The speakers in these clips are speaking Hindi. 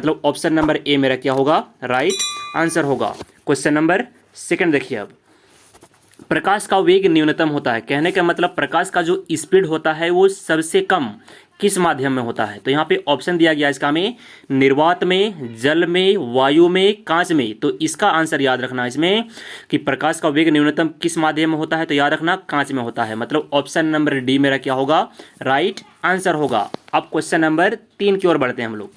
मतलब ऑप्शन नंबर ए मेरा क्या होगा, राइट आंसर होगा। क्वेश्चन नंबर सेकंड देखिए, अब प्रकाश का वेग न्यूनतम होता है, कहने का मतलब प्रकाश का जो स्पीड होता है वो सबसे कम किस माध्यम में होता है। तो यहाँ पे ऑप्शन दिया गया इसका में, निर्वात में, जल में, वायु में, कांच में। तो इसका आंसर याद रखना इसमें कि प्रकाश का वेग न्यूनतम किस माध्यम में होता है, तो याद रखना कांच में होता है, मतलब ऑप्शन नंबर डी मेरा क्या होगा, राइट आंसर होगा। अब क्वेश्चन नंबर 3 की ओर बढ़ते हैं हम लोग।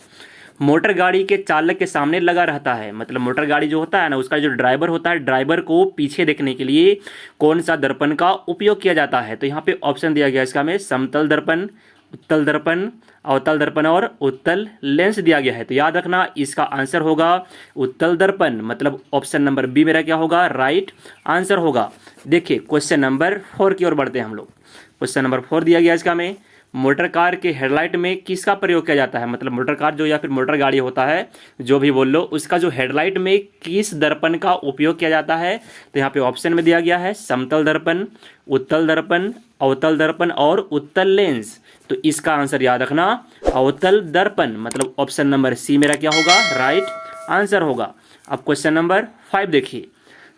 मोटर गाड़ी के चालक के सामने लगा रहता है, मतलब मोटर गाड़ी जो होता है ना, उसका जो ड्राइवर होता है, ड्राइवर को पीछे देखने के लिए कौन सा दर्पण का उपयोग किया जाता है। तो यहाँ पे ऑप्शन दिया गया इसका में, समतल दर्पण, उत्तल दर्पण, अवतल दर्पण और उत्तल लेंस दिया गया है। तो याद रखना इसका आंसर होगा उत्तल दर्पण, मतलब ऑप्शन नंबर बी मेरा क्या होगा, राइट आंसर होगा। देखिए क्वेश्चन नंबर 4 की ओर बढ़ते हैं हम लोग। क्वेश्चन नंबर 4 दिया गया इसका में, मोटर कार के हेडलाइट में किसका प्रयोग किया जाता है, मतलब मोटर कार जो या फिर मोटर गाड़ी होता है, जो भी बोल लो, उसका जो हेडलाइट में किस दर्पण का उपयोग किया जाता है। तो यहाँ पे ऑप्शन में दिया गया है समतल दर्पण, उत्तल दर्पण, अवतल दर्पण और उत्तल लेंस। तो इसका आंसर याद रखना अवतल दर्पण, मतलब ऑप्शन नंबर सी मेरा क्या होगा, राइट आंसर होगा। अब क्वेश्चन नंबर 5 देखिए,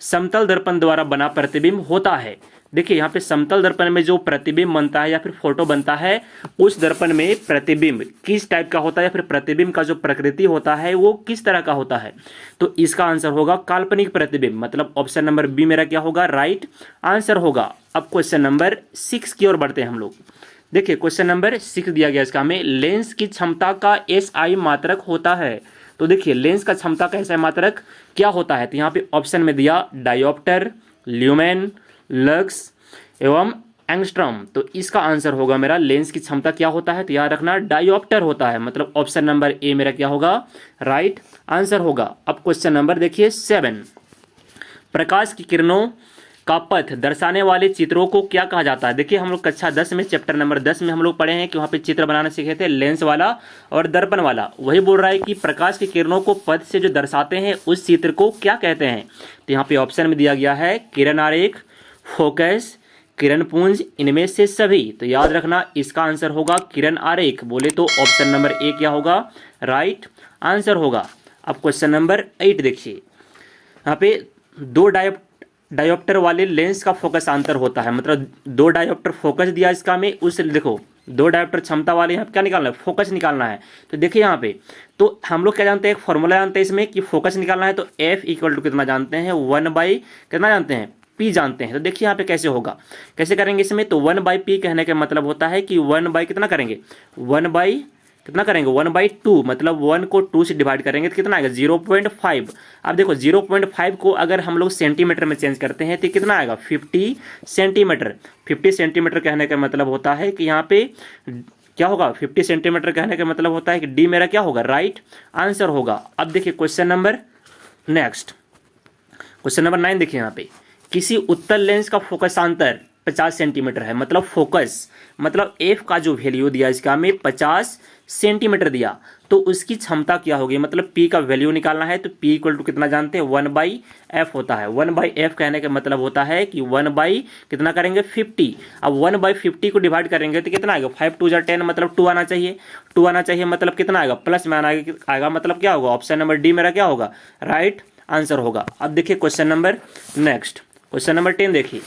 समतल दर्पण द्वारा बना प्रतिबिंब होता है। देखिए यहाँ पे समतल दर्पण में जो प्रतिबिंब बनता है या फिर फोटो बनता है, उस दर्पण में प्रतिबिंब किस टाइप का होता है या फिर प्रतिबिंब का जो प्रकृति होता है वो किस तरह का होता है। तो इसका आंसर होगा काल्पनिक प्रतिबिंब, मतलब ऑप्शन नंबर बी मेरा क्या होगा, राइट आंसर होगा। अब क्वेश्चन नंबर 6 की ओर बढ़ते हैं हम लोग। देखिए क्वेश्चन नंबर 6 दिया गया इसका में, लेंस की क्षमता का एसआई मात्रक होता है। तो देखिए लेंस का क्षमता का एसआई मात्रक क्या होता है। तो यहाँ पे ऑप्शन में दिया डायोप्टर, ल्यूमेन, लक्स एवं एंगस्ट्रॉम। तो इसका आंसर होगा मेरा, लेंस की क्षमता क्या होता है, तो याद रखना डायोप्टर होता है, मतलब ऑप्शन नंबर ए मेरा क्या होगा, राइट आंसर होगा। अब क्वेश्चन नंबर देखिए 7, प्रकाश की किरणों का पथ दर्शाने वाले चित्रों को क्या कहा जाता है। देखिए हम लोग कक्षा 10 में चैप्टर नंबर 10 में हम लोग पढ़े हैं कि वहाँ पे चित्र बनाना सीखे थे, लेंस वाला और दर्पण वाला। वही बोल रहा है कि प्रकाश की किरणों को पथ से जो दर्शाते हैं उस चित्र को क्या कहते हैं। तो यहाँ पे ऑप्शन में दिया गया है किरण आरेख, फोकस, किरण पुंज, इनमें से सभी। तो याद रखना इसका आंसर होगा किरण आरेख, बोले तो ऑप्शन नंबर ए क्या होगा, राइट आंसर होगा। अब क्वेश्चन नंबर 8 देखिए, यहाँ पे दो डायोप्टर वाले लेंस का फोकस अंतर होता है, मतलब 2 डायोप्टर फोकस दिया इसका में, उस देखो 2 डायोप्टर क्षमता वाले यहाँ पे क्या निकालना है, फोकस निकालना है। तो देखिए यहाँ पे तो हम लोग क्या जानते हैं, एक फॉर्मूला जानते हैं इसमें कि फोकस निकालना है, तो एफ इक्वल टू कितना जानते हैं, 1/, कितना जानते हैं, पी जानते हैं। तो देखिए यहाँ पे कैसे होगा, कैसे करेंगे इसमें, तो 1/p कहने का मतलब होता है कि 1/ कितना करेंगे, 1/ कितना करेंगे, 1/2, मतलब 1 को 2 से डिवाइड करेंगे तो कितना आएगा 0.5। अब देखो 0.5 को अगर हम लोग सेंटीमीटर में चेंज करते हैं तो कितना आएगा 50 सेंटीमीटर। 50 सेंटीमीटर कहने का मतलब होता है कि यहाँ पे क्या होगा, 50 सेंटीमीटर कहने का मतलब होता है कि डी मेरा क्या होगा, राइट आंसर होगा। अब देखिए question number next, question number 9 देखिए, यहाँ पे किसी उत्तल लेंस का फोकसांतर 50 सेंटीमीटर है, मतलब फोकस, मतलब एफ का जो वैल्यू दिया इसका में 50 सेंटीमीटर दिया, तो उसकी क्षमता क्या होगी, मतलब पी का वैल्यू निकालना है। तो पी इक्वल टू कितना जानते हैं, 1/f होता है। 1/f कहने का मतलब होता है कि 1/ कितना करेंगे 50। अब 1/50 को डिवाइड करेंगे तो कितना आएगा, 5 2 10, मतलब 2 आना चाहिए, 2 आना चाहिए, मतलब कितना आएगा, प्लस में आएगा, मतलब क्या होगा, ऑप्शन नंबर डी मेरा क्या होगा, राइट आंसर होगा। अब देखिए question number next, question number 10 देखिए,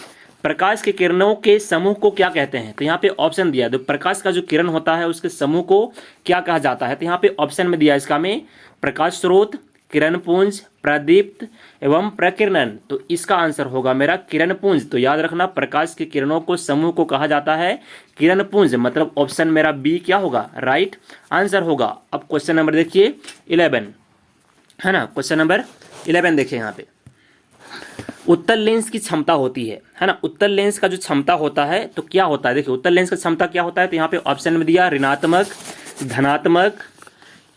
प्रकाश के किरणों के समूह को क्या कहते हैं। तो यहाँ पे ऑप्शन दिया, तो प्रकाश का जो किरण होता है उसके समूह को क्या कहा जाता है। तो यहाँ पे ऑप्शन में दिया इसका में, प्रकाश स्रोत, किरण पुंज, प्रदीप्त एवं प्रकीर्णन। तो इसका आंसर होगा मेरा किरण पुंज। तो याद रखना प्रकाश की किरणों को समूह को कहा जाता है किरण पुंज, मतलब ऑप्शन मेरा बी क्या होगा, राइट आंसर होगा। अब क्वेश्चन नंबर देखिए 11 है ना, क्वेश्चन नंबर 11 देखिए, यहाँ पे उत्तल लेंस की क्षमता होती है ना, उत्तल लेंस का जो क्षमता होता है तो क्या होता है। देखिए उत्तल लेंस का क्षमता क्या होता है, तो यहाँ पे ऑप्शन में दिया ऋणात्मक, धनात्मक,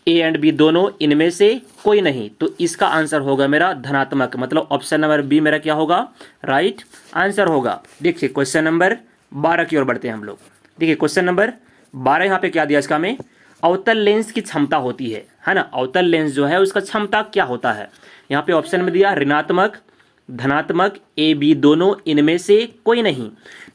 ए एंड बी दोनों, इनमें से कोई नहीं। तो इसका आंसर होगा मेरा धनात्मक, मतलब ऑप्शन नंबर बी मेरा क्या होगा, राइट आंसर होगा। देखिए क्वेश्चन नंबर 12 की ओर बढ़ते हैं हम लोग। देखिए क्वेश्चन नंबर 12 यहाँ पे क्या दिया इसका में, अवतल लेंस की क्षमता होती है ना, अवतल लेंस जो है उसका क्षमता क्या होता है। यहाँ पे ऑप्शन में दिया ऋणात्मक, धनात्मक, ए बी दोनों, इनमें से कोई नहीं।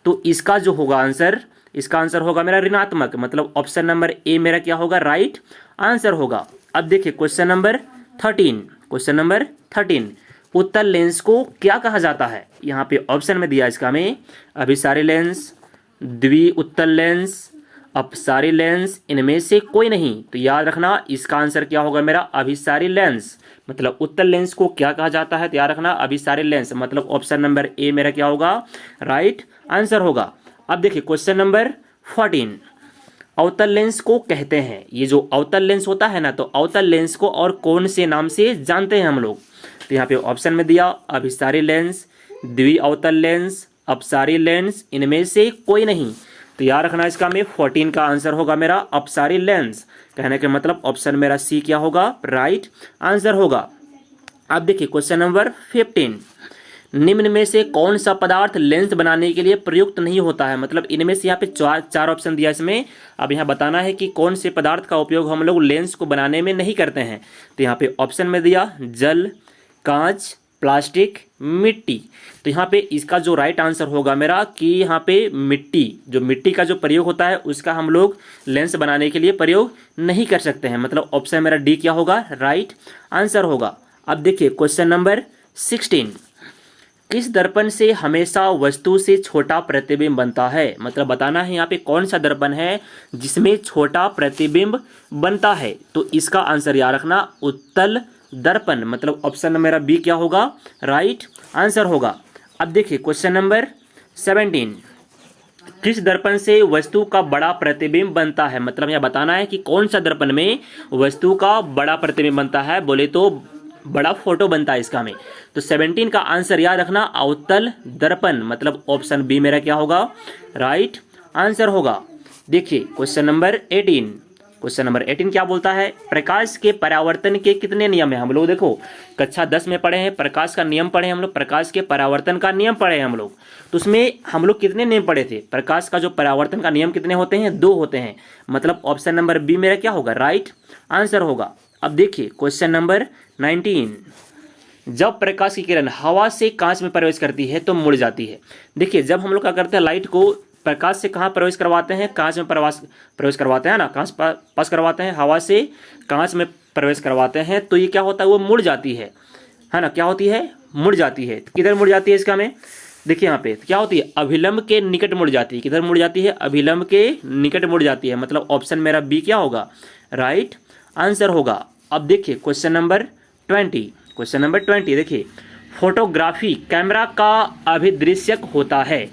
तो इसका जो होगा आंसर, इसका आंसर होगा मेरा ऋणात्मक, मतलब ऑप्शन नंबर ए मेरा क्या होगा, राइट आंसर होगा। अब देखिए क्वेश्चन नंबर 13, क्वेश्चन नंबर 13, उत्तल लेंस को क्या कहा जाता है? यहाँ पे ऑप्शन में दिया इसका में अभिसारी लेंस, द्वि उत्तल लेंस, अपसारी लेंस, इनमें से कोई नहीं। तो याद रखना इसका आंसर क्या होगा मेरा? अभिसारी लेंस। मतलब उत्तल लेंस को क्या कहा जाता है? तो याद रखना अभिसारी लेंस। मतलब ऑप्शन नंबर ए मेरा क्या होगा? राइट आंसर होगा। अब देखिए क्वेश्चन नंबर 14, अवतल लेंस को कहते हैं। ये जो अवतल लेंस होता है ना, तो अवतल लेंस को और कौन से नाम से जानते हैं हम लोग? तो यहाँ पे ऑप्शन में दिया अभिसारी लेंस, द्वि अवतल लेंस, अपसारी लेंस, इनमें से कोई नहीं। तो याद रखना इसका में 14 का आंसर होगा मेरा अपसारी लेंस। कहने के मतलब ऑप्शन मेरा सी क्या होगा? राइट आंसर होगा। अब देखिए क्वेश्चन नंबर 15, निम्न में से कौन सा पदार्थ लेंस बनाने के लिए प्रयुक्त नहीं होता है? मतलब इनमें से यहाँ पे चार ऑप्शन दिया इसमें। अब यहाँ बताना है कि कौन से पदार्थ का उपयोग हम लोग लेंस को बनाने में नहीं करते हैं। तो यहाँ पे ऑप्शन में दिया जल, कांच, प्लास्टिक, मिट्टी। तो यहाँ पे इसका जो राइट आंसर होगा मेरा कि यहाँ पे मिट्टी, जो मिट्टी का जो प्रयोग होता है उसका हम लोग लेंस बनाने के लिए प्रयोग नहीं कर सकते हैं। मतलब ऑप्शन मेरा डी क्या होगा? राइट आंसर होगा। अब देखिए क्वेश्चन नंबर 16, किस दर्पण से हमेशा वस्तु से छोटा प्रतिबिंब बनता है? मतलब बताना है यहाँ पे कौन सा दर्पण है जिसमें छोटा प्रतिबिंब बनता है। तो इसका आंसर याद रखना उत्तल दर्पण। मतलब ऑप्शन मेरा बी क्या होगा? राइट आंसर होगा। अब देखिए क्वेश्चन नंबर 17, किस दर्पण से वस्तु का बड़ा प्रतिबिंब बनता है? मतलब यह बताना है कि कौन सा दर्पण में वस्तु का बड़ा प्रतिबिंब बनता है, बोले तो बड़ा फोटो बनता है इसका में। तो 17 का आंसर याद रखना अवतल दर्पण। मतलब ऑप्शन बी मेरा क्या होगा? राइट आंसर होगा। देखिए क्वेश्चन नंबर 18, क्वेश्चन नंबर 18 क्या बोलता है? प्रकाश के परावर्तन के कितने नियम है? हम लोग देखो कक्षा 10 में पढ़े हैं, प्रकाश का नियम पढ़े हम लोग, प्रकाश के परावर्तन का नियम पढ़े हैं हम लोग। तो उसमें हम लोग कितने नियम पढ़े थे? प्रकाश का जो परावर्तन का नियम कितने होते हैं? 2 होते हैं। मतलब ऑप्शन नंबर बी मेरा क्या होगा? राइट आंसर होगा। अब देखिए क्वेश्चन नंबर 19, जब प्रकाश की किरण हवा से कांच में प्रवेश करती है तो मुड़ जाती है। देखिए जब हम लोग क्या करते हैं, लाइट को प्रकाश से कहाँ प्रवेश करवाते हैं? कांच में प्रवेश करवाते हैं ना, कांच पास करवाते हैं, हवा से कांच में प्रवेश करवाते हैं। तो ये क्या होता है? वो मुड़ जाती है ना। क्या होती है? मुड़ जाती है। किधर मुड़ जाती है इसका में? देखिए यहाँ पे क्या होती है? अभिलंब के निकट मुड़ जाती है। किधर मुड़ जाती है? अभिलंब के निकट मुड़ जाती है। मतलब ऑप्शन मेरा बी क्या होगा? राइट आंसर होगा। अब देखिए क्वेश्चन नंबर 20, क्वेश्चन नंबर 20 देखिए, फोटोग्राफी कैमरा का अभिदृश्यक होता है।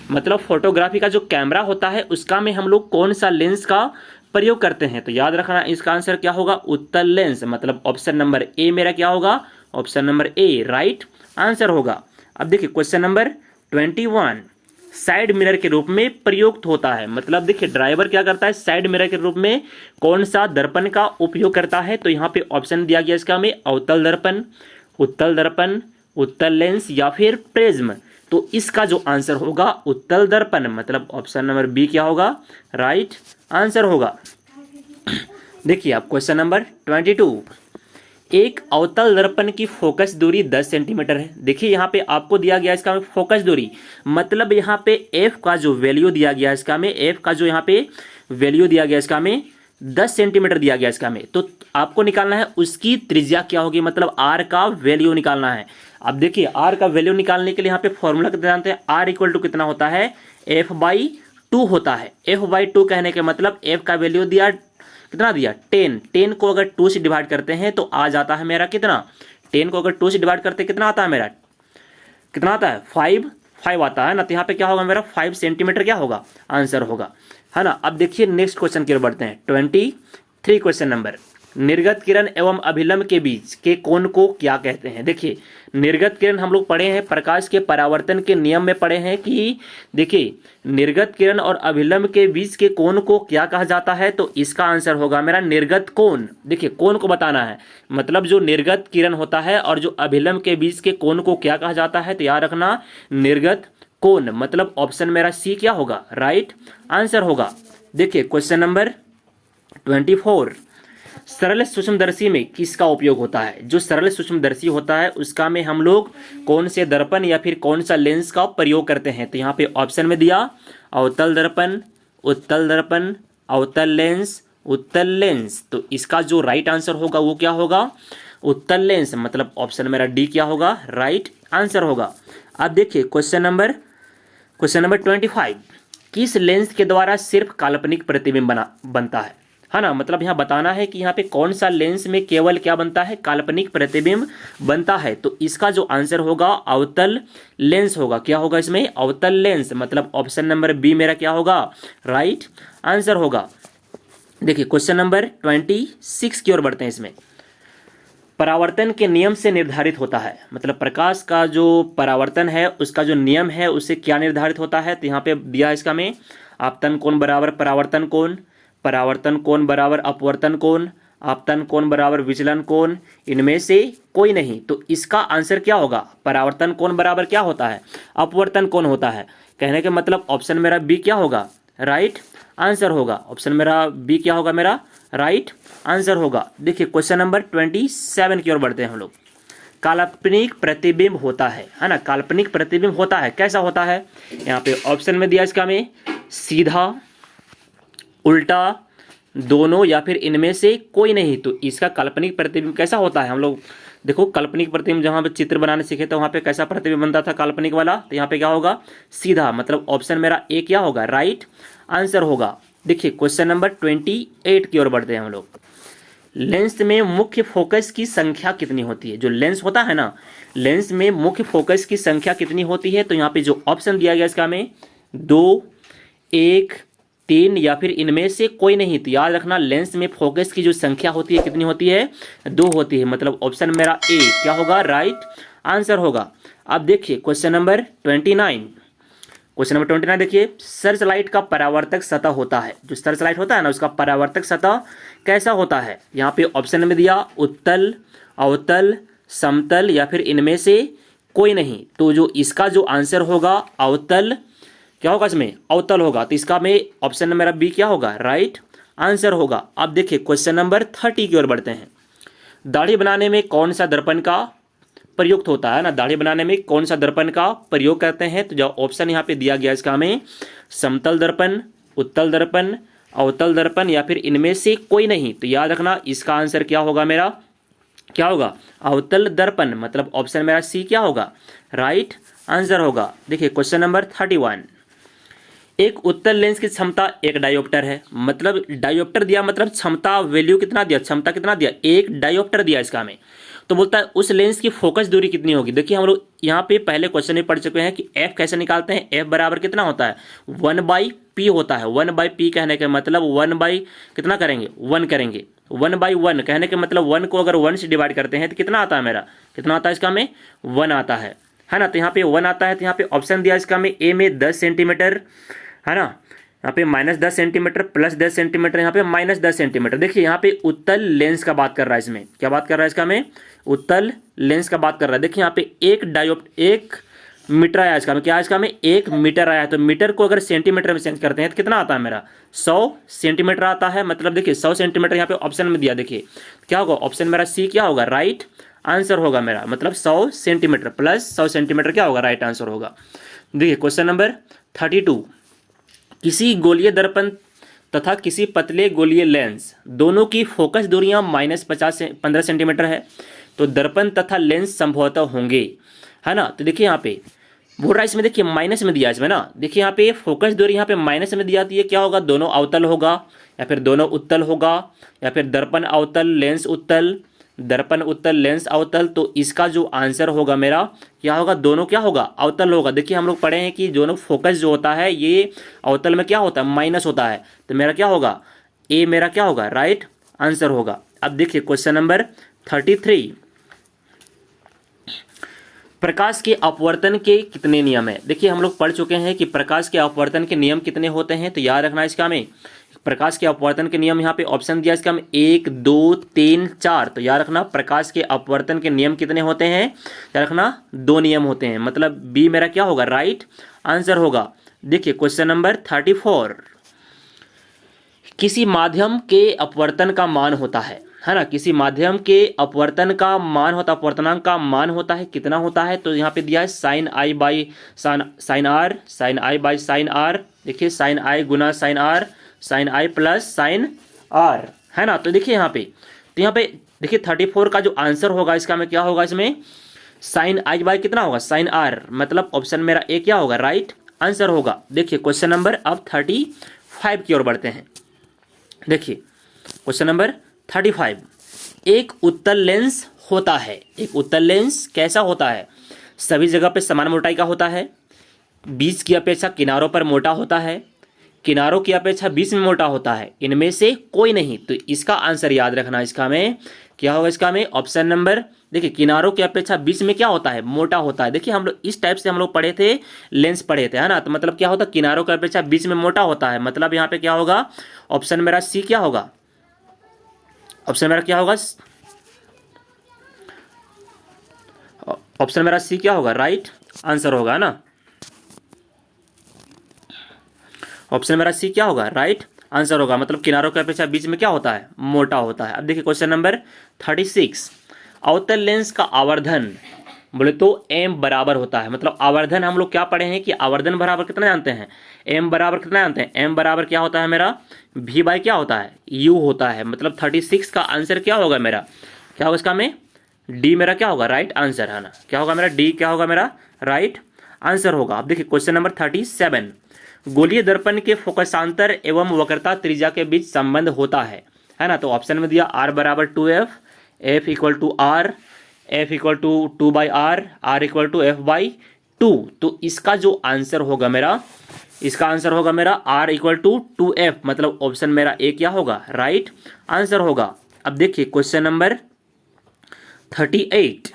मतलब फोटोग्राफी का जो कैमरा होता है उसका में हम लोग कौन सा लेंस का प्रयोग करते हैं? तो याद रखना इसका आंसर क्या होगा? उत्तल लेंस। मतलब ऑप्शन नंबर ए मेरा क्या होगा? Option number A right answer होगा। अब देखिए क्वेश्चन नंबर 21, साइड मिरर के रूप में प्रयुक्त होता है। मतलब देखिए ड्राइवर क्या करता है? साइड मिरर के रूप में कौन सा दर्पण का उपयोग करता है? तो यहाँ पे ऑप्शन दिया गया इसका में अवतल दर्पण, उत्तल दर्पण, उत्तल लेंस या फिर प्रिज्म। तो इसका जो आंसर होगा उत्तल दर्पण। मतलब ऑप्शन नंबर बी क्या होगा? राइट आंसर होगा। देखिए आप क्वेश्चन नंबर 22, एक अवतल दर्पण की फोकस दूरी 10 सेंटीमीटर है। देखिए यहाँ पे आपको दिया गया इसका में फोकस दूरी, मतलब यहाँ पे एफ का जो वैल्यू दिया गया इसका में, एफ का जो यहाँ पे वैल्यू दिया गया इसका में 10 सेंटीमीटर दिया गया इसका में। तो आपको निकालना है उसकी त्रिज्या क्या होगी, मतलब आर का वैल्यू निकालना है। अब देखिए आर का वैल्यू निकालने के लिए यहाँ पे फॉर्मूला कितना जानते हैं? आर इक्वल टू कितना होता है? f/2 होता है। f/2 कहने के मतलब f का वैल्यू दिया, कितना दिया? 10। 10 को अगर 2 से डिवाइड करते हैं तो आ जाता है मेरा कितना? 10 को अगर 2 से डिवाइड करते कितना आता है मेरा? कितना आता है? 5 आता है ना। तो यहाँ पे क्या होगा मेरा? 5 सेंटीमीटर क्या होगा? आंसर होगा, है ना। अब देखिए नेक्स्ट क्वेश्चन की ओर बढ़ते हैं। 23 क्वेश्चन नंबर, निर्गत किरण एवं अभिलंब के बीच के कोण को क्या कहते हैं? देखिए निर्गत किरण हम लोग पढ़े हैं, प्रकाश के परावर्तन के नियम में पढ़े हैं कि देखिए निर्गत किरण और अभिलंब के बीच के कोण को क्या कहा जाता है? तो इसका आंसर होगा मेरा निर्गत कोण। देखिए कोण को बताना है, मतलब जो निर्गत किरण होता है और जो अभिलंब के बीच के कोण को क्या कहा जाता है? तो याद रखना निर्गत कोण। मतलब ऑप्शन मेरा सी क्या होगा? राइट आंसर होगा। देखिए क्वेश्चन नंबर 24, सरल सूक्ष्मदर्शी में किसका उपयोग होता है? जो सरल सूक्ष्मदर्शी होता है उसका में हम लोग कौन से दर्पण या फिर कौन सा लेंस का प्रयोग करते हैं? तो यहाँ पे ऑप्शन में दिया अवतल दर्पण, उत्तल दर्पण, अवतल लेंस, उत्तल लेंस, तो इसका जो राइट आंसर होगा वो क्या होगा, उत्तल लेंस, मतलब ऑप्शन मेरा डी क्या होगा, राइट आंसर होगा। अब देखिए क्वेश्चन नंबर 25, किस लेंस के द्वारा सिर्फ काल्पनिक प्रतिबिंब बनता है ना, मतलब यहाँ बताना है कि यहाँ पे कौन सा लेंस में केवल क्या बनता है, काल्पनिक प्रतिबिंब बनता है। तो इसका जो आंसर होगा अवतल लेंस होगा। क्या होगा इसमें, अवतल लेंस, मतलब ऑप्शन नंबर बी मेरा क्या होगा, राइट आंसर होगा। देखिए क्वेश्चन नंबर 26 की ओर बढ़ते हैं। इसमें परावर्तन के नियम से निर्धारित होता है, मतलब प्रकाश का जो परावर्तन है उसका जो नियम है उससे क्या निर्धारित होता है। तो यहाँ पे दिया इसका में आपतन कोण बराबर परावर्तन कोण, परावर्तन कोण बराबर अपवर्तन कोण, आपतन कोण बराबर विचलन कोण, इनमें से कोई नहीं। तो इसका आंसर क्या होगा, परावर्तन कोण बराबर क्या होता है, अपवर्तन कोण होता है। कहने के मतलब ऑप्शन मेरा बी क्या होगा, राइट आंसर होगा। ऑप्शन मेरा बी क्या होगा, मेरा राइट आंसर होगा। देखिए क्वेश्चन नंबर 27 की ओर बढ़ते हैं हम लोग। काल्पनिक प्रतिबिंब होता है ना, काल्पनिक प्रतिबिंब होता है, कैसा होता है। यहाँ पे ऑप्शन में दिया इसका में सीधा, उल्टा, दोनों या फिर इनमें से कोई नहीं। तो इसका काल्पनिक प्रतिबिंब कैसा होता है। हम लोग देखो काल्पनिक प्रतिबिंब जहाँ पे चित्र बनाने सीखे थे वहाँ पे कैसा प्रतिबिंब बनता था काल्पनिक वाला, तो यहाँ पे क्या होगा, सीधा, मतलब ऑप्शन मेरा ए क्या होगा, राइट आंसर होगा। देखिए क्वेश्चन नंबर 28 की ओर बढ़ते हैं हम लोग। लेंस में मुख्य फोकस की संख्या कितनी होती है। जो लेंस होता है ना, लेंस में मुख्य फोकस की संख्या कितनी होती है। तो यहाँ पे जो ऑप्शन दिया गया इसका में 2, 1, 3 या फिर इनमें से कोई नहीं। तो याद रखना लेंस में फोकस की जो संख्या होती है कितनी होती है, 2 होती है, मतलब ऑप्शन मेरा ए क्या होगा, राइट आंसर होगा। अब देखिए क्वेश्चन नंबर 29, क्वेश्चन नंबर 29 देखिए, सर्च लाइट का परावर्तक सतह होता है। जो सर्च लाइट होता है ना उसका परावर्तक सतह कैसा होता है। यहाँ पे ऑप्शन में दिया उत्तल, अवतल, समतल या फिर इनमें से कोई नहीं। तो जो इसका जो आंसर होगा अवतल, क्या होगा इसमें, अवतल होगा। तो इसका में ऑप्शन मेरा बी क्या होगा, राइट आंसर होगा। अब देखिए क्वेश्चन नंबर 30 की ओर बढ़ते हैं। दाढ़ी बनाने में कौन सा दर्पण का प्रयुक्त होता है ना, दाढ़ी बनाने में कौन सा दर्पण का प्रयोग करते हैं। तो जो ऑप्शन यहाँ पे दिया गया इसका में समतल दर्पण, उत्तल दर्पण, अवतल दर्पण या फिर इनमें से कोई नहीं। तो याद रखना इसका आंसर क्या होगा, मेरा क्या होगा, अवतल दर्पण, मतलब ऑप्शन मेरा सी क्या होगा, राइट आंसर होगा। देखिए क्वेश्चन नंबर 31, एक उत्तल लेंस की क्षमता एक डायोप्टर है, मतलब डायोप्टर दिया, मतलब क्षमता वैल्यू कितना दिया, क्षमता कितना दिया, एक डायोप्टर दिया इसका में। तो बोलता है उस लेंस की फोकस दूरी कितनी होगी। देखिए हम लोग यहाँ पे पहले क्वेश्चन में पढ़ चुके हैं कि एफ कैसे निकालते हैं। एफ बराबर कितना होता है, 1/p होता है। 1/p कहने के मतलब 1 कितना करेंगे, 1 करेंगे। 1/1 कहने के मतलब 1 को अगर 1 से डिवाइड करते हैं तो कितना आता है, मेरा कितना आता है इसका में, 1 आता है ना। तो यहाँ पे 1 आता है। तो यहाँ पे ऑप्शन दिया इसका में ए में 10 सेंटीमीटर है ना, यहाँ पे -10 सेंटीमीटर, +10 सेंटीमीटर, यहाँ पे -10 सेंटीमीटर। देखिए यहाँ पे उत्तल लेंस का बात कर रहा है। इसमें क्या बात कर रहा है, इसका में उत्तल लेंस का बात कर रहा है। देखिए यहाँ पे एक मीटर आया इसका में, क्या है इसका में, 1 मीटर आया है। तो मीटर को अगर सेंटीमीटर में चेंज करते हैं तो कितना आता है, मेरा 100 सेंटीमीटर आता है। मतलब देखिए 100 सेंटीमीटर यहाँ पे ऑप्शन में दिया। देखिए क्या होगा, ऑप्शन मेरा सी क्या होगा, राइट आंसर होगा मेरा, मतलब 100 सेंटीमीटर प्लस 100 सेंटीमीटर क्या होगा, राइट आंसर होगा। देखिए क्वेश्चन नंबर 32, किसी गोलीय दर्पण तथा किसी पतले गोलीय लेंस दोनों की फोकस दूरियां -50 से 15 सेंटीमीटर है। तो दर्पण तथा लेंस संभवतः होंगे, है ना। तो देखिए यहाँ पे बोल रहा है, इसमें देखिए माइनस में दिया इसमें ना। देखिए यहाँ पे फोकस दूरी यहाँ पे माइनस में दिया, ये क्या होगा, दोनों अवतल होगा या फिर दोनों उत्तल होगा या फिर दर्पण अवतल लेंस उत्तल, दर्पण उत्तल लेंस अवतल। तो इसका जो आंसर होगा मेरा क्या होगा, दोनों क्या होगा, अवतल होगा। देखिए हम लोग पढ़े हैं कि दोनों फोकस जो होता है ये अवतल में क्या होता है, माइनस होता है। तो मेरा क्या होगा, ए मेरा क्या होगा, राइट आंसर होगा। अब देखिए क्वेश्चन नंबर 33, प्रकाश के अपवर्तन के कितने नियम है। देखिए हम लोग पढ़ चुके हैं कि प्रकाश के अपवर्तन के नियम कितने होते हैं। तो याद रखना इसका में प्रकाश के अपवर्तन के नियम, यहाँ पे ऑप्शन दिया इसका में 1, 2, 3, 4। तो याद रखना प्रकाश के अपवर्तन के नियम कितने होते हैं, याद रखना 2 नियम होते हैं, मतलब बी मेरा क्या होगा, राइट आंसर होगा। देखिए क्वेश्चन नंबर 34, किसी माध्यम के अपवर्तन का मान होता है ना, किसी माध्यम के अपवर्तन का मान होता, अपवर्तनांक का मान होता है, कितना होता है। तो यहाँ पे दिया है sin i by sine r, sin i by sine r. देखिए sin i गुना sine r, sin i plus sine r, है ना। तो देखिए यहाँ पे, तो यहाँ पे देखिए 34 का जो आंसर होगा इसका में क्या होगा, इसमें साइन आई बाय कितना होगा, साइन आर, मतलब ऑप्शन मेरा ए क्या होगा, राइट आंसर होगा। देखिए क्वेश्चन नंबर अब 35 की ओर बढ़ते हैं। देखिए क्वेश्चन नंबर 35, एक उत्तल लेंस होता है, एक उत्तल लेंस कैसा होता है, सभी जगह पे समान मोटाई का होता है, बीच की अपेक्षा किनारों पर मोटा होता है, किनारों की अपेक्षा बीच में मोटा होता है, इनमें से कोई नहीं। तो इसका आंसर याद रखना, इसका में क्या होगा, इसका में ऑप्शन नंबर, देखिए किनारों की अपेक्षा बीच में क्या होता है, मोटा होता है। देखिए हम लोग इस टाइप से हम लोग पढ़े थे, लेंस पढ़े थे, है ना। तो मतलब क्या होता है, किनारों की अपेक्षा बीच में मोटा होता है, मतलब यहाँ पे क्या होगा, ऑप्शन मेरा सी क्या होगा, ऑप्शन मेरा क्या होगा, ऑप्शन मेरा सी क्या होगा, राइट आंसर होगा ना। ऑप्शन मेरा सी क्या होगा, राइट आंसर होगा, मतलब किनारों की अपेक्षा बीच में क्या होता है, मोटा होता है। अब देखिए क्वेश्चन नंबर 36, अवतल लेंस का आवर्धन बोले तो m बराबर होता है, मतलब आवर्धन हम लोग क्या पढ़े हैं कि आवर्धन बराबर कितना जानते हैं, m बराबर कितना जानते हैं, m बराबर क्या होता है मेरा, v बाई क्या होता है, u होता है। मतलब 36 का आंसर क्या होगा मेरा, क्या होगा इसका में, डी मेरा क्या होगा, राइट आंसर, है ना। क्या होगा मेरा, डी क्या होगा मेरा, राइट आंसर होगा। अब देखिए क्वेश्चन नंबर 37, गोलीय दर्पण के फोकसांतर एवं वक्रता त्रिज्या के बीच संबंध होता है ना। तो ऑप्शन में दिया r बराबर 2f, f equal to r, f equal to 2/r, r equal to f by 2। तो इसका जो आंसर होगा मेरा, इसका आंसर होगा मेरा r इक्वल टू 2f, मतलब ऑप्शन मेरा ए क्या होगा, राइट आंसर होगा। अब देखिए क्वेश्चन नंबर 38,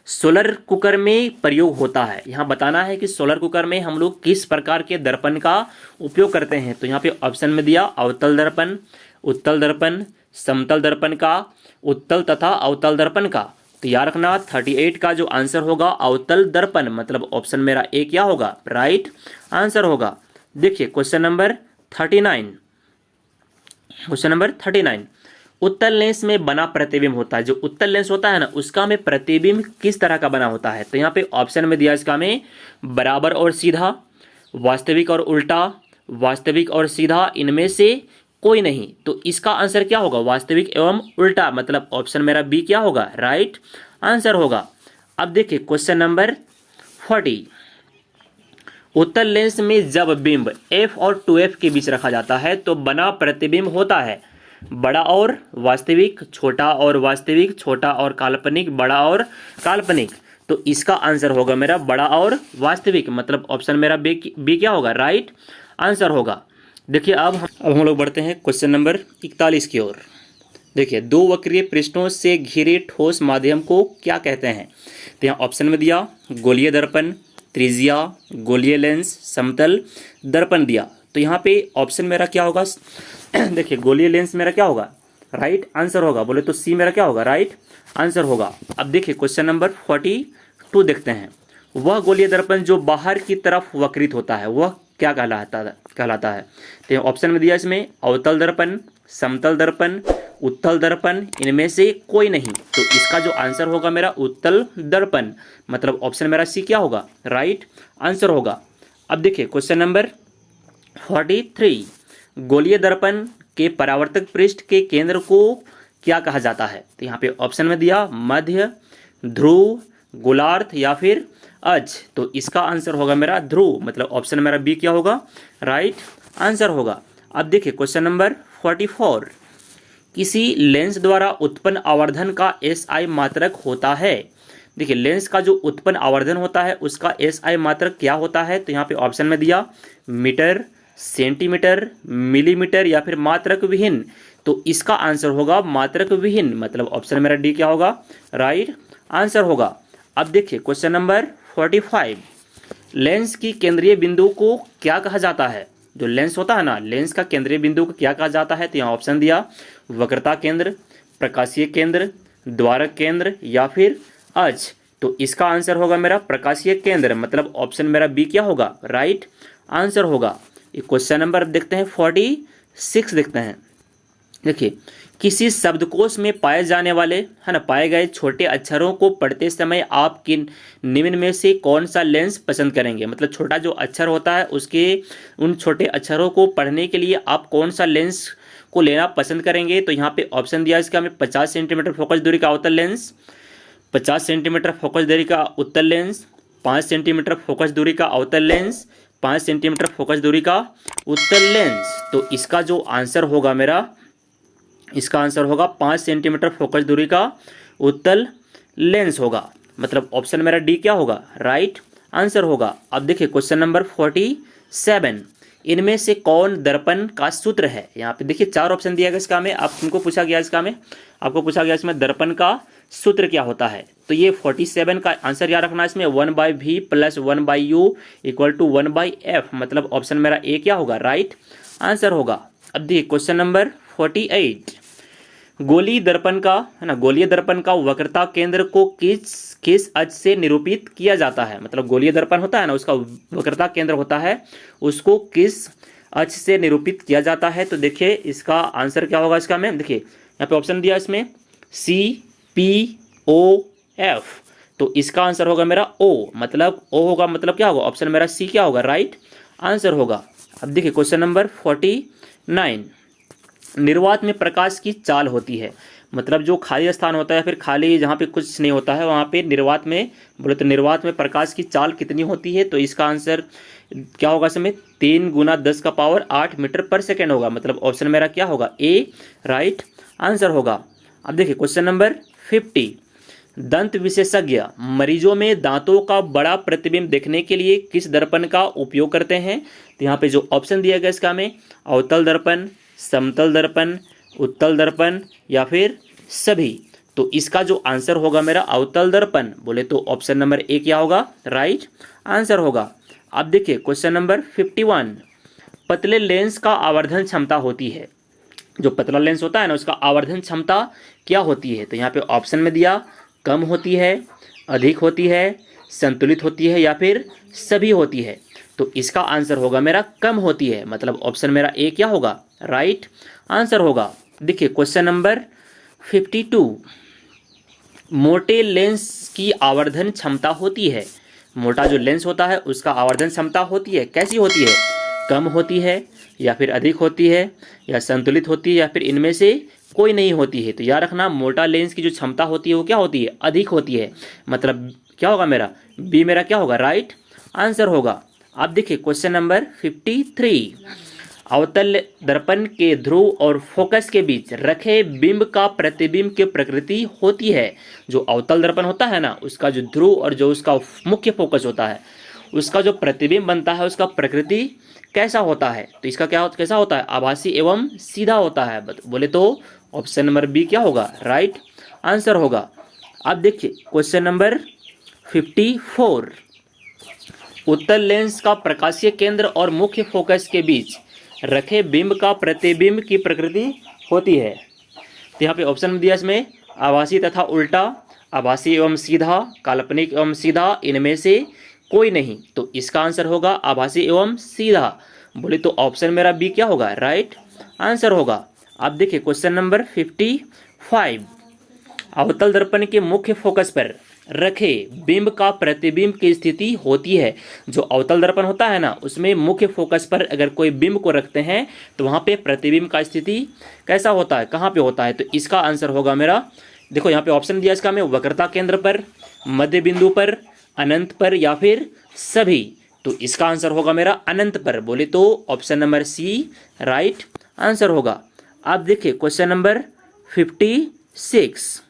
सोलर कुकर में प्रयोग होता है। यहाँ बताना है कि सोलर कुकर में हम लोग किस प्रकार के दर्पण का उपयोग करते हैं। तो यहाँ पे ऑप्शन में दिया अवतल दर्पण, उत्तल दर्पण, समतल दर्पण का, उत्तल तथा अवतल दर्पण का। तो याद रखना 38 का जो आंसर होगा अवतल दर्पण, मतलब ऑप्शन मेरा ए क्या होगा, राइट आंसर होगा। देखिए क्वेश्चन नंबर 39, क्वेश्चन नंबर 39, उत्तल लेंस में बना प्रतिबिंब होता है, जो उत्तल लेंस होता है ना उसका में प्रतिबिंब किस तरह का बना होता है। तो यहाँ पे ऑप्शन में दिया इसका में बराबर और सीधा, वास्तविक और उल्टा, वास्तविक और सीधा, इनमें से कोई नहीं। तो इसका आंसर क्या होगा, वास्तविक एवं उल्टा, मतलब ऑप्शन मेरा बी क्या होगा, राइट आंसर होगा। अब देखिए क्वेश्चन नंबर 40, उत्तल लेंस में जब बिंब f और 2f के बीच रखा जाता है तो बना प्रतिबिंब होता है बड़ा और वास्तविक, छोटा और वास्तविक, छोटा और काल्पनिक, बड़ा और काल्पनिक। तो इसका आंसर होगा मेरा बड़ा और वास्तविक, मतलब ऑप्शन मेरा बी क्या होगा, राइट आंसर होगा। देखिए अब हम लोग बढ़ते हैं क्वेश्चन नंबर 41 की ओर। देखिए दो वक्रीय पृष्ठों से घिरे ठोस माध्यम को क्या कहते हैं। तो यहाँ ऑप्शन में दिया गोलीय दर्पण, त्रिज्या, गोलीय लेंस, समतल दर्पण दिया। तो यहाँ पे ऑप्शन मेरा क्या होगा, देखिए गोलीय लेंस मेरा क्या होगा, राइट आंसर होगा। बोले तो सी मेरा क्या होगा, राइट आंसर होगा। अब देखिए क्वेश्चन नंबर 42 देखते हैं, वह गोलीय दर्पण जो बाहर की तरफ वक्रित होता है वह क्या कहलाता है। तो ऑप्शन में दिया इसमें अवतल दर्पण, समतल दर्पण, उत्तल दर्पण, इनमें से कोई नहीं। तो इसका जो आंसर होगा मेरा उत्तल दर्पण, मतलब ऑप्शन मेरा सी क्या होगा, राइट आंसर होगा। अब देखिए क्वेश्चन नंबर 43, गोलीय दर्पण के परावर्तक पृष्ठ के केंद्र को क्या कहा जाता है। तो यहाँ पे ऑप्शन में दिया मध्य, ध्रुव, गोलार्ध या फिर अक्ष। तो इसका आंसर होगा मेरा ध्रुव, मतलब ऑप्शन मेरा बी क्या होगा, राइट आंसर होगा। अब देखिए क्वेश्चन नंबर 44, किसी लेंस द्वारा उत्पन्न आवर्धन का SI मात्रक होता है। देखिए लेंस का जो उत्पन्न आवर्धन होता है उसका SI मात्रक क्या होता है। तो यहाँ पे ऑप्शन में दिया मीटर, सेंटीमीटर, मिलीमीटर या फिर मात्रक विहीन। तो इसका आंसर होगा मात्रक विहीन, मतलब ऑप्शन मेरा डी क्या होगा, राइट आंसर होगा। अब देखिए क्वेश्चन नंबर 45, लेंस की केंद्रीय बिंदु को क्या कहा जाता है। जो लेंस होता है ना, लेंस का केंद्रीय बिंदु को क्या कहा जाता है। तो यहाँ ऑप्शन दिया वक्रता केंद्र, प्रकाशीय केंद्र, द्वारक केंद्र या फिर अक्ष। तो इसका आंसर होगा मेरा प्रकाशीय केंद्र, मतलब ऑप्शन मेरा बी क्या होगा, राइट आंसर होगा। क्वेश्चन नंबर देखते हैं 46 देखते हैं। देखिए किसी शब्दकोश में पाए जाने वाले, है ना, पाए गए छोटे अक्षरों को पढ़ते समय आप किन निम्न में से कौन सा लेंस पसंद करेंगे। मतलब छोटा जो अक्षर होता है उसके उन छोटे अक्षरों को पढ़ने के लिए आप कौन सा लेंस को लेना पसंद करेंगे तो यहाँ पे ऑप्शन दिया इसका हमें 50 सेंटीमीटर फोकस दूरी का अवतल लेंस, 50 सेंटीमीटर फोकस दूरी का उत्तल लेंस, 5 सेंटीमीटर फोकस दूरी का अवतल लेंस, 5 सेंटीमीटर फोकस दूरी का उत्तल लेंस। तो इसका जो आंसर होगा मेरा, इसका आंसर होगा 5 सेंटीमीटर फोकस दूरी का उत्तल लेंस होगा। मतलब ऑप्शन मेरा डी क्या होगा, राइट आंसर होगा। अब देखिए क्वेश्चन नंबर 47, इनमें से कौन दर्पण का सूत्र है। यहाँ पे देखिए 4 ऑप्शन दिया गया इसका में, आपको पूछा गया इसका में, आपको पूछा गया इसमें दर्पण का सूत्र क्या होता है। तो ये 47 का आंसर याद रखना, इसमें 1/v + 1/u = 1/f, मतलब ऑप्शन मेरा ए क्या होगा, राइट आंसर होगा। अब देखिए क्वेश्चन नंबर 48, गोलीय दर्पण का है ना, गोलीय दर्पण का वक्रता केंद्र को किस अक्ष से निरूपित किया जाता है। मतलब गोलीय दर्पण होता है ना, उसका वक्रता केंद्र होता है, उसको किस अक्ष से निरूपित किया जाता है। तो देखिए इसका आंसर क्या होगा इसका में, देखिए यहाँ पे ऑप्शन दिया इसमें CPOF, तो इसका आंसर होगा मेरा O, मतलब O होगा, मतलब क्या होगा, ऑप्शन मेरा सी क्या होगा, राइट आंसर होगा। अब देखिए क्वेश्चन नंबर 49, निर्वात में प्रकाश की चाल होती है। मतलब जो खाली स्थान होता है, फिर खाली जहाँ पे कुछ नहीं होता है, वहाँ पे निर्वात में बोले तो निर्वात में प्रकाश की चाल कितनी होती है। तो इसका आंसर क्या होगा इसमें, 3 × 10⁸ मीटर पर सेकेंड होगा। मतलब ऑप्शन मेरा क्या होगा, ए राइट आंसर होगा। अब देखिए क्वेश्चन नंबर 50, दंत विशेषज्ञ मरीजों में दांतों का बड़ा प्रतिबिंब देखने के लिए किस दर्पण का उपयोग करते हैं। तो यहाँ पे जो ऑप्शन दिया गया इसका में, अवतल दर्पण, समतल दर्पण, उत्तल दर्पण या फिर सभी। तो इसका जो आंसर होगा मेरा अवतल दर्पण, बोले तो ऑप्शन नंबर ए क्या होगा, राइट आंसर होगा। अब देखिए क्वेश्चन नंबर 51, पतले लेंस का आवर्धन क्षमता होती है। जो पतला लेंस होता है ना, उसका आवर्धन क्षमता क्या होती है। तो यहाँ पे ऑप्शन में दिया, कम होती है, अधिक होती है, संतुलित होती है या फिर सभी होती है। तो इसका आंसर होगा मेरा कम होती है, मतलब ऑप्शन मेरा ए क्या होगा, राइट आंसर होगा। देखिए क्वेश्चन नंबर 52, मोटे लेंस की आवर्धन क्षमता होती है। मोटा जो लेंस होता है उसका आवर्धन क्षमता होती है, कैसी होती है, कम होती है या फिर अधिक होती है या संतुलित होती है या फिर इनमें से कोई नहीं होती है। तो याद रखना, मोटा लेंस की जो क्षमता होती है वो क्या होती है, अधिक होती है। मतलब क्या होगा मेरा, बी मेरा क्या होगा, राइट आंसर होगा। अब देखिए क्वेश्चन नंबर 53, अवतल दर्पण के ध्रुव और फोकस के बीच रखे बिंब का प्रतिबिंब की प्रकृति होती है। जो अवतल दर्पण होता है ना, उसका जो ध्रुव और जो उसका मुख्य फोकस होता है, उसका जो प्रतिबिंब बनता है उसका प्रकृति कैसा होता है। तो इसका क्या कैसा होता है, आभासी एवं सीधा होता है। बोले तो ऑप्शन नंबर बी क्या होगा, राइट आंसर होगा। अब देखिए क्वेश्चन नंबर 54, उत्तल लेंस का प्रकाशीय केंद्र और मुख्य फोकस के बीच रखे बिंब का प्रतिबिंब की प्रकृति होती है। तो यहाँ पे ऑप्शन में दिया इसमें आभासी तथा उल्टा, आभासी एवं सीधा, काल्पनिक एवं सीधा, इनमें से कोई नहीं। तो इसका आंसर होगा आभासी एवं सीधा। बोले तो ऑप्शन मेरा बी क्या होगा, राइट आंसर होगा। अब देखिए क्वेश्चन नंबर 55, अवतल दर्पण के मुख्य फोकस पर रखे बिंब का प्रतिबिंब की स्थिति होती है। जो अवतल दर्पण होता है ना, उसमें मुख्य फोकस पर अगर कोई बिंब को रखते हैं तो वहाँ पे प्रतिबिंब का स्थिति कैसा होता है, कहाँ पे होता है। तो इसका आंसर होगा मेरा, देखो यहाँ पे ऑप्शन दिया इसका में, वक्रता केंद्र पर, मध्य बिंदु पर, अनंत पर या फिर सभी। तो इसका आंसर होगा मेरा अनंत पर। बोले तो option number C right answer होगा। आप देखिए क्वेश्चन नंबर 56,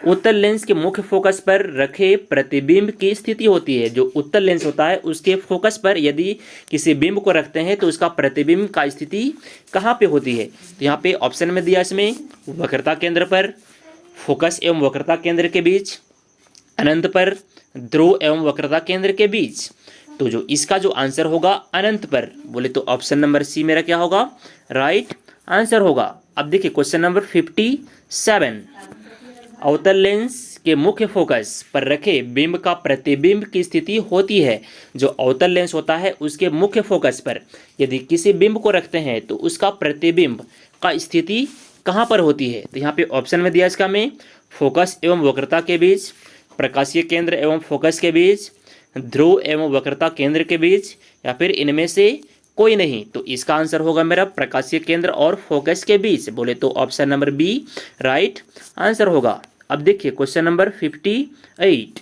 उत्तल लेंस के मुख्य फोकस पर रखे प्रतिबिंब की स्थिति होती है। जो उत्तल लेंस होता है उसके फोकस पर यदि किसी बिंब को रखते हैं तो उसका प्रतिबिंब का स्थिति कहाँ पे होती है। तो यहाँ पे ऑप्शन में दिया इसमें, वक्रता केंद्र पर, फोकस एवं वक्रता केंद्र के बीच, अनंत पर, ध्रुव एवं वक्रता केंद्र के बीच। तो जो इसका जो आंसर होगा अनंत पर। बोले तो ऑप्शन नंबर सी मेरा क्या होगा, राइट आंसर होगा। अब देखिए क्वेश्चन नंबर 57, अवतल लेंस के मुख्य फोकस पर रखे बिंब का प्रतिबिंब की स्थिति होती है। जो अवतल लेंस होता है उसके मुख्य फोकस पर यदि किसी बिंब को रखते हैं तो उसका प्रतिबिंब का स्थिति कहाँ पर होती है। तो यहाँ पे ऑप्शन में दिया इसका में, फोकस एवं वक्रता के बीच, प्रकाशीय केंद्र एवं फोकस के बीच, ध्रुव एवं वक्रता केंद्र के बीच या फिर इनमें से कोई नहीं। तो इसका आंसर होगा मेरा प्रकाशीय केंद्र और फोकस के बीच। बोले तो option number B right answer होगा। अब देखिए क्वेश्चन नंबर 58,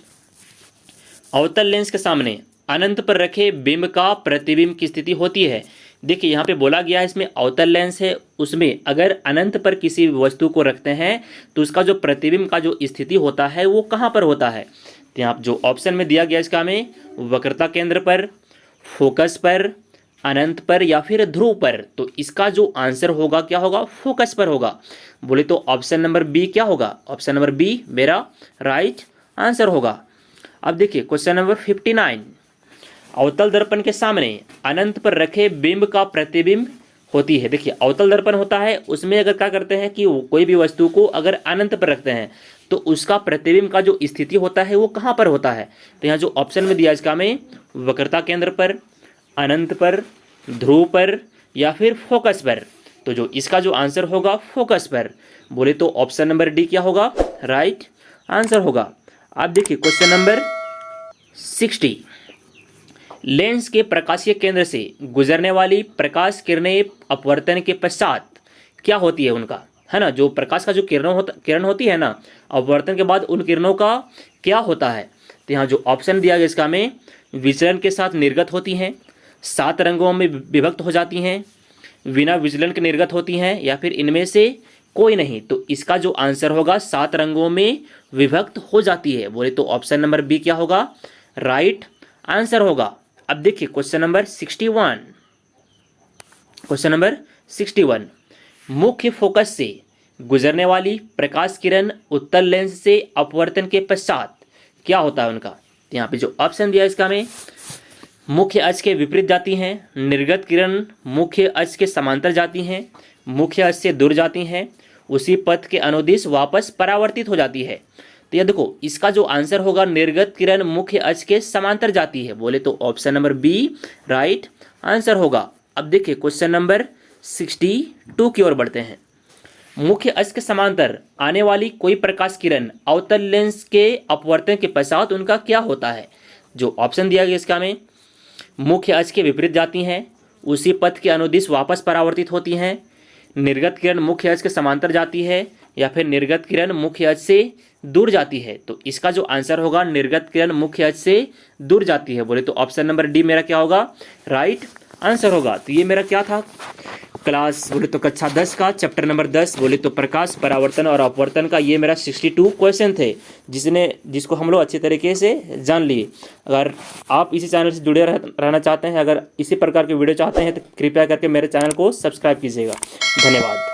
अवतल लेंस के सामने अनंत पर रखे बिंब का प्रतिबिंब की स्थिति होती है। देखिए यहाँ पे बोला गया है इसमें अवतल लेंस है, उसमें अगर अनंत पर किसी वस्तु को रखते हैं तो उसका जो प्रतिबिंब का जो स्थिति होता है वो कहाँ पर होता है। तो यहाँ जो ऑप्शन में दिया गया इसका में वक्रता केंद्र पर, फोकस पर, अनंत पर या फिर ध्रुव पर। तो इसका जो आंसर होगा क्या होगा, फोकस पर होगा। बोले तो ऑप्शन नंबर बी क्या होगा, ऑप्शन नंबर बी मेरा राइट आंसर होगा। अब देखिए क्वेश्चन नंबर 59, अवतल दर्पण के सामने अनंत पर रखे बिंब का प्रतिबिंब होती है। देखिए अवतल दर्पण होता है, उसमें अगर क्या करते हैं कि कोई भी वस्तु को अगर अनंत पर रखते हैं तो उसका प्रतिबिंब का जो स्थिति होता है वो कहाँ पर होता है। तो यहाँ जो ऑप्शन में दिया इसका में वक्रता केंद्र पर, अनंत पर, ध्रुव पर या फिर फोकस पर। तो जो इसका जो आंसर होगा फोकस पर। बोले तो ऑप्शन नंबर डी क्या होगा, राइट आंसर होगा। आप देखिए क्वेश्चन नंबर 60, लेंस के प्रकाशीय केंद्र से गुजरने वाली प्रकाश किरणें अपवर्तन के पश्चात क्या होती है उनका, है ना, जो प्रकाश का जो किरण होती है ना, अपवर्तन के बाद उन किरणों का क्या होता है। तो यहाँ जो ऑप्शन दिया गया इसका में विचलन के साथ निर्गत होती हैं, 7 रंगों में विभक्त हो जाती हैं, बिना विचलन के निर्गत होती हैं या फिर इनमें से कोई नहीं। तो इसका जो आंसर होगा 7 रंगों में विभक्त हो जाती है। बोले तो ऑप्शन नंबर बी क्या होगा, राइट आंसर होगा। अब देखिए क्वेश्चन नंबर 61, क्वेश्चन नंबर 61, मुख्य फोकस से गुजरने वाली प्रकाश किरण उत्तल लेंस से अपवर्तन के पश्चात क्या होता है उनका। तो यहाँ पे जो ऑप्शन दिया इसका में मुख्य अक्ष के विपरीत जाती हैं, निर्गत किरण मुख्य अक्ष के समांतर जाती हैं, मुख्य अक्ष से दूर जाती हैं, उसी पथ के अनुदिश वापस परावर्तित हो जाती है। तो ये देखो इसका जो आंसर होगा निर्गत किरण मुख्य अक्ष के समांतर जाती है। बोले तो option number B right answer होगा। अब देखिए क्वेश्चन नंबर 62 की ओर बढ़ते हैं। मुख्य अक्ष के समांतर आने वाली कोई प्रकाश किरण अवतल लेंस के अपवर्तन के पश्चात उनका क्या होता है। जो ऑप्शन दिया गया इसका में मुख्य अक्ष के विपरीत जाती हैं, उसी पथ के अनुदिश वापस परावर्तित होती हैं, निर्गत किरण मुख्य अक्ष के समांतर जाती है या फिर निर्गत किरण मुख्य अक्ष से दूर जाती है। तो इसका जो आंसर होगा निर्गत किरण मुख्य अक्ष से दूर जाती है। बोले तो ऑप्शन नंबर डी मेरा क्या होगा, राइट आंसर होगा। तो ये मेरा क्या था, क्लास बोले तो कक्षा 10 का चैप्टर नंबर 10 बोले तो प्रकाश परावर्तन और अपवर्तन का ये मेरा 62 क्वेश्चन थे जिसको हम लोग अच्छे तरीके से जान लिए। अगर आप इसी चैनल से जुड़े रहना चाहते हैं, अगर इसी प्रकार के वीडियो चाहते हैं तो कृपया करके मेरे चैनल को सब्सक्राइब कीजिएगा। धन्यवाद।